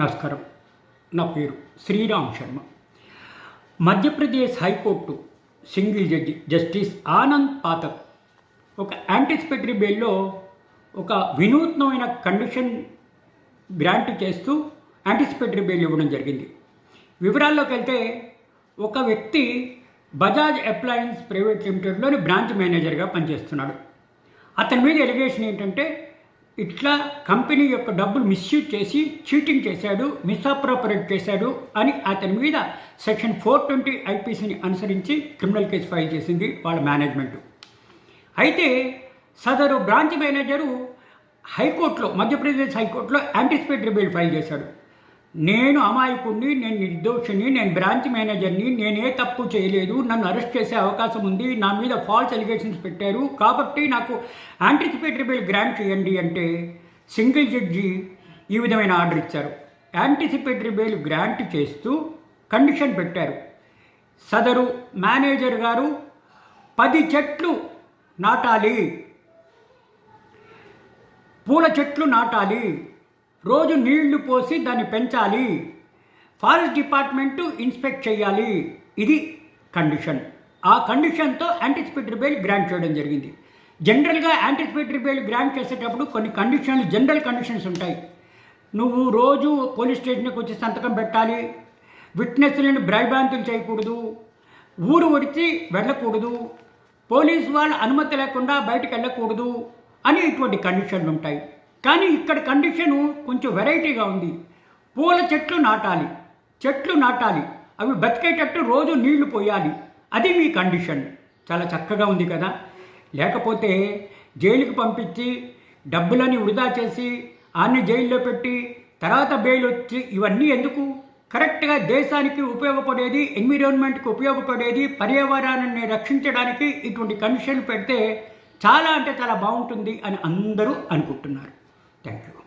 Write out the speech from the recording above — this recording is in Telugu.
నమస్కారం. నా పేరు Shriram Sharma. Madhya Pradesh high court single judge justice Anand Pathak ఒక యాంటిసిపేటరీ బెయిల్లో ఒక వినూత్నమైన కండిషన్ గ్రాంట్ చేస్తూ యాంటిసిపేటరీ బెయిల్ ఇవ్వడం జరిగింది. వివరాల్లోకి వెళ్తే, ఒక వ్యక్తి బజాజ్ అప్లయన్స్ ప్రైవేట్ లిమిటెడ్లోని బ్రాంచ్ మేనేజర్గా పనిచేస్తున్నాడు. అతని మీద ఎలిగేషన్ ఏంటంటే, ఇట్లా కంపెనీ యొక్క డబ్బులు మిస్యూజ్ చేసి చీటింగ్ చేశాడు, మిస్అప్రోపరేట్ చేశాడు అని అతని మీద సెక్షన్ 420 ఐపీసీని అనుసరించి క్రిమినల్ కేసు ఫైల్ చేసింది వాళ్ళ మేనేజ్మెంటు. అయితే సదరు బ్రాంచ్ మేనేజరు హైకోర్టులో, మధ్యప్రదేశ్ హైకోర్టులో యాంటిసిపేటరీ బెయిల్ ఫైల్ చేశాడు. నేను అమాయకుడిని, నేను నిర్దోషిని, నేను బ్రాంచ్ మేనేజర్ని, నేనే తప్పు చేయలేదు, నన్ను అరెస్ట్ చేసే అవకాశం ఉంది, నా మీద ఫాల్స్ ఎలిగేషన్స్ పెట్టారు, కాబట్టి నాకు యాంటిసిపేటరీ బెయిల్ గ్రాంట్ చేయండి అంటే సింగిల్ జడ్జి ఈ విధమైన ఆర్డర్ ఇచ్చారు. యాంటిసిపేటరీ బెయిల్ గ్రాంట్ చేస్తూ కండిషన్ పెట్టారు. సదరు మేనేజర్ గారు 10 చెట్లు నాటాలి, పూల చెట్లు నాటాలి, రోజు నీళ్లు పోసి దాన్ని పెంచాలి, ఫారెస్ట్ డిపార్ట్మెంటు ఇన్స్పెక్ట్ చేయాలి. ఇది కండిషన్. ఆ కండిషన్తో యాంటిసిపేటరీ బెయిల్ గ్రాంట్ చేయడం జరిగింది. జనరల్గా యాంటిసిపేటరీ బెయిల్ గ్రాంట్ చేసేటప్పుడు కొన్ని కండిషన్లు, జనరల్ కండిషన్స్ ఉంటాయి. నువ్వు రోజు పోలీస్ స్టేషన్కి వచ్చి సంతకం పెట్టాలి, విట్నెస్లను భయభ్రాంతులు చేయకూడదు, ఊరు విడిచి వెళ్ళకూడదు, పోలీసు వాళ్ళ అనుమతి లేకుండా బయటకు వెళ్ళకూడదు అని ఇటువంటి కండిషన్లు ఉంటాయి. కానీ ఇక్కడ కండిషను కొంచెం వెరైటీగా ఉంది. పూల చెట్లు నాటాలి, అవి బతికేటట్టు రోజు నీళ్లు పోయాలి, అది మీ కండిషన్. చాలా చక్కగా ఉంది కదా. లేకపోతే జైలుకి పంపించి డబ్బులని వృధా చేసి ఆన్ని జైల్లో పెట్టి తర్వాత బెయిల్ వచ్చి ఇవన్నీ ఎందుకు? కరెక్ట్గా దేశానికి ఉపయోగపడేది, ఎన్విరాన్మెంట్కి ఉపయోగపడేది, పర్యావరణాన్ని రక్షించడానికి ఇటువంటి కండిషన్లు పెడితే చాలా బాగుంటుంది అని అందరూ అనుకుంటున్నారు. Thank you.